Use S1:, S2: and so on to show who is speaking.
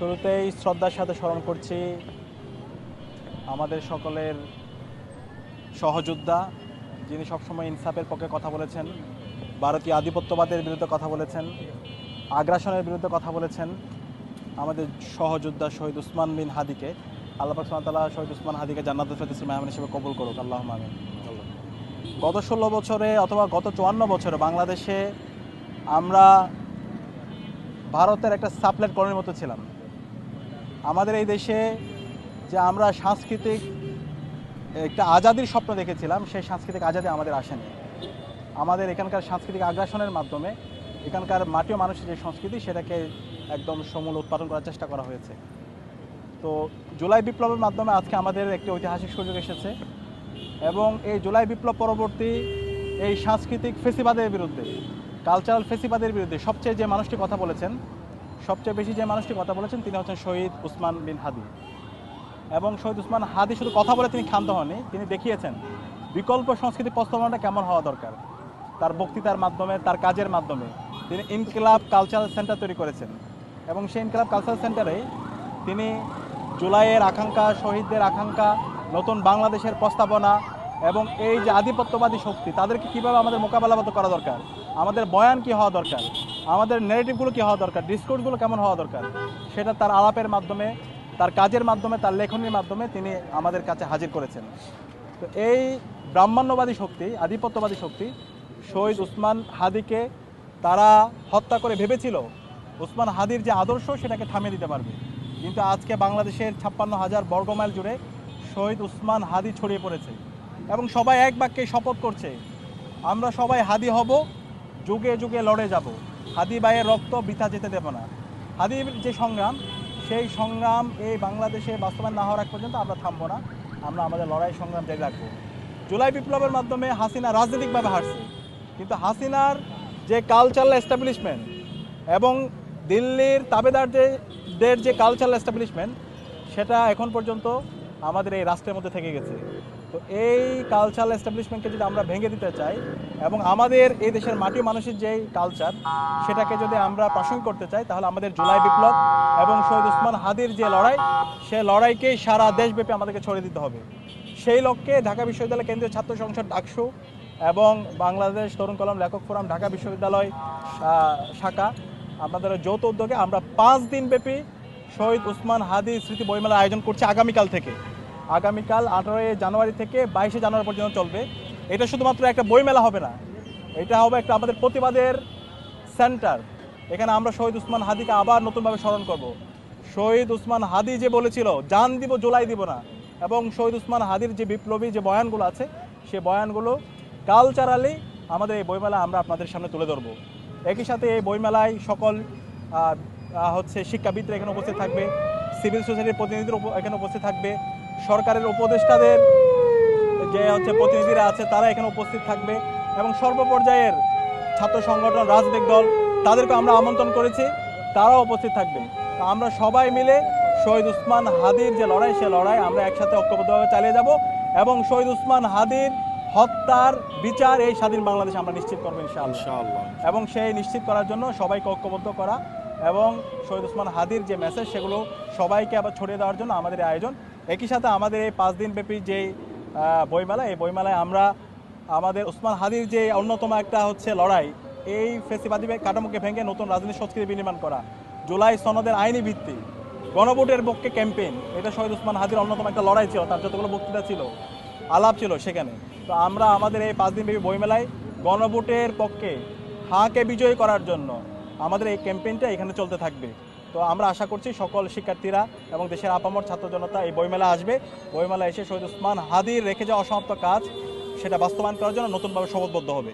S1: শুরুতেই শ্রদ্ধার সাথে স্মরণ করছি আমাদের সকলের সহযোদ্ধা, যিনি সবসময় ইনসাফের পক্ষে কথা বলেছেন, ভারতীয় আধিপত্যবাদের বিরুদ্ধে কথা বলেছেন, আগ্রাসনের বিরুদ্ধে কথা বলেছেন, আমাদের সহযোদ্ধা শহীদ উসমান বিন হাদিকে। আল্লাহ পাক সুবহানাহু ওয়া তাআলা শহীদ উসমান হাদিকে জান্নাতুল ফেরদৌসের মেহমান হিসেবে কবুল করুক, আল্লাহুম্মা আমিন। গত 16 বছরে অথবা গত 54 বছরে বাংলাদেশে আমরা ভারতের একটা সাপ্লাইট কলোনির মতো ছিলাম। আমাদের এই দেশে যে আমরা সাংস্কৃতিক একটা আজাদির স্বপ্ন দেখেছিলাম, সেই সাংস্কৃতিক আজাদি আমাদের আসেনি। আমাদের এখানকার সাংস্কৃতিক আগ্রাসনের মাধ্যমে এখানকার মাটি ও মানুষের যে সংস্কৃতি, সেটাকে একদম সমূল উৎপাদন করার চেষ্টা করা হয়েছে। তো জুলাই বিপ্লবের মাধ্যমে আজকে আমাদের একটি ঐতিহাসিক সুযোগ এসেছে এবং এই জুলাই বিপ্লব পরবর্তী এই সাংস্কৃতিক ফেসিবাদের বিরুদ্ধে, কালচারাল ফেসিবাদের বিরুদ্ধে সবচেয়ে যে মানুষটি কথা বলেছেন, সবচেয়ে বেশি যে মানুষটি কথা বলেছেন, তিনি হচ্ছেন শহীদ উসমান বিন হাদি। এবং শহীদ উসমান হাদি শুধু কথা বলে তিনি ক্ষান্ত হননি, তিনি দেখিয়েছেন বিকল্প সংস্কৃতি প্রস্তাবনাটা কেমন হওয়া দরকার। তার বক্তৃতার মাধ্যমে, তার কাজের মাধ্যমে তিনি ইনকিলাব কালচারাল সেন্টার তৈরি করেছেন এবং সেই ইনকিলাব কালচারাল সেন্টারে তিনি জুলাইয়ের আকাঙ্ক্ষা, শহীদদের আকাঙ্ক্ষা, নতুন বাংলাদেশের প্রস্তাবনা এবং এই যে আধিপত্যবাদী শক্তি, তাদেরকে কীভাবে আমাদের মোকাবেলাবদ্ধ করা দরকার, আমাদের বয়ান কী হওয়া দরকার, আমাদের ন্যারেটিভগুলো কী হওয়া দরকার, ডিসকোর্সগুলো কেমন হওয়া দরকার, সেটা তার আলাপের মাধ্যমে, তার কাজের মাধ্যমে, তার লেখনীর মাধ্যমে তিনি আমাদের কাছে হাজির করেছেন। তো এই ব্রাহ্মণ্যবাদী শক্তি, আধিপত্যবাদী শক্তি শহীদ উসমান হাদিকে তারা হত্যা করে ভেবেছিল উসমান হাদির যে আদর্শ সেটাকে থামিয়ে দিতে পারবে, কিন্তু আজকে বাংলাদেশের 56,000 বর্গমাইল জুড়ে শহীদ উসমান হাদি ছড়িয়ে পড়েছে এবং সবাই এক বাক্যে শপথ করছে, আমরা সবাই হাদি হব, যুগে যুগে লড়ে যাব, হাদি ভাইয়ের রক্ত বৃথা যেতে দেব না। হাদির যে সংগ্রাম, সেই সংগ্রাম এই বাংলাদেশে বাস্তবায়ন না হওয়ার আগ পর্যন্ত আমরা থামবো না, আমরা আমাদের লড়াই সংগ্রাম জারি রাখবো। জুলাই বিপ্লবের মাধ্যমে হাসিনা রাজনৈতিকভাবে হারছে, কিন্তু হাসিনার যে কালচারাল এস্টাবলিশমেন্ট এবং দিল্লির তাবেদারদের যে কালচারাল এস্টাবলিশমেন্ট, সেটা এখন পর্যন্ত আমাদের এই রাষ্ট্রের মধ্যে থেকে গেছে। তো এই কালচারাল এস্টাবলিশমেন্টকে যদি আমরা ভেঙে দিতে চাই এবং আমাদের এই দেশের মাটি মানুষের যেই কালচার, সেটাকে যদি আমরা প্রাসঙ্গিক করতে চাই, তাহলে আমাদের জুলাই বিপ্লব এবং শহীদ উসমান হাদির যে লড়াই, সে লড়াইকেই সারা দেশব্যাপী আমাদেরকে ছড়িয়ে দিতে হবে। সেই লক্ষ্যে ঢাকা বিশ্ববিদ্যালয় কেন্দ্রীয় ছাত্র সংসদ ডাকসু এবং বাংলাদেশ তরুণ কলম লেখক ফোরাম ঢাকা বিশ্ববিদ্যালয় শাখা, আমাদের যৌথ উদ্যোগে আমরা 5 দিনব্যাপী শহীদ উসমান হাদি স্মৃতি বইমেলার আয়োজন করছি আগামীকাল থেকে। আগামীকাল 18 জানুয়ারি থেকে 22 জানুয়ারি পর্যন্ত চলবে। এটা শুধুমাত্র একটা বইমেলা হবে না, এটা হবে একটা আমাদের প্রতিবাদের সেন্টার। এখানে আমরা শহীদ উসমান হাদিকে আবার নতুনভাবে স্মরণ করব। শহীদ উসমান হাদি যে বলেছিল, জান দিব জুলাই দিব না, এবং শহীদ উসমান হাদির যে বিপ্লবী যে বয়ানগুলো আছে, সে বয়ানগুলো কালচারালি আমাদের এই বইমেলা আমরা আপনাদের সামনে তুলে ধরব। একই সাথে এই বইমেলায় সকল শিক্ষাবিদরা এখানে উপস্থিত থাকবে, সিভিল সোসাইটির প্রতিনিধিরা এখানে উপস্থিত থাকবে, সরকারের উপদেষ্টাদের যে প্রতিনিধিরা আছে তারা এখানে উপস্থিত থাকবে এবং সর্বপর্যায়ের ছাত্র সংগঠন, রাজনৈতিক দল, তাদেরকে আমরা আমন্ত্রণ করেছি, তারাও উপস্থিত থাকবে। তো আমরা সবাই মিলে শহীদ উসমান হাদির যে লড়াই, সে লড়াই আমরা একসাথে ঐক্যবদ্ধভাবে চালিয়ে যাব এবং শহীদ উসমান হাদির হত্যার বিচার এই স্বাধীন বাংলাদেশে আমরা নিশ্চিত করবো ইনশাআল্লাহ। এবং সেই নিশ্চিত করার জন্য সবাইকে ঐক্যবদ্ধ করা এবং শহীদ উসমান হাদির যে মেসেজ, সেগুলো সবাইকে আবার ছড়িয়ে দেওয়ার জন্য আমাদের এই আয়োজন। একই সাথে আমাদের এই 5 দিনব্যাপী যেই বইমেলা, এই বইমেলায় আমরা আমাদের উসমান হাদির যে অন্যতম একটা লড়াই, এই ফেসিবাদী কাঠামোকে ভেঙে নতুন রাজনৈতিক সংস্কৃতি বিনির্মাণ করা, জুলাই সনদের আইনি ভিত্তি, গণভোটের পক্ষে ক্যাম্পেইন, এটা শহীদ উসমান হাদির অন্যতম একটা লড়াই ছিল, তার যতগুলো বক্তৃতা ছিল, আলাপ ছিল সেখানে। তো আমরা আমাদের এই 5 দিনব্যাপী বইমেলায় গণভোটের পক্ষে হাঁকে বিজয়ী করার জন্য আমাদের এই ক্যাম্পেইনটা এখানে চলতে থাকবে। তো আমরা আশা করছি সকল শিক্ষার্থীরা এবং দেশের আপামর ছাত্র জনতা এই বইমেলা আসবে, বইমেলা এসে শহীদ উসমান হাদির রেখে যাওয়া অসমাপ্ত কাজ, সেটা বাস্তবায়ন করার জন্য নতুনভাবে শপথবদ্ধ হবে।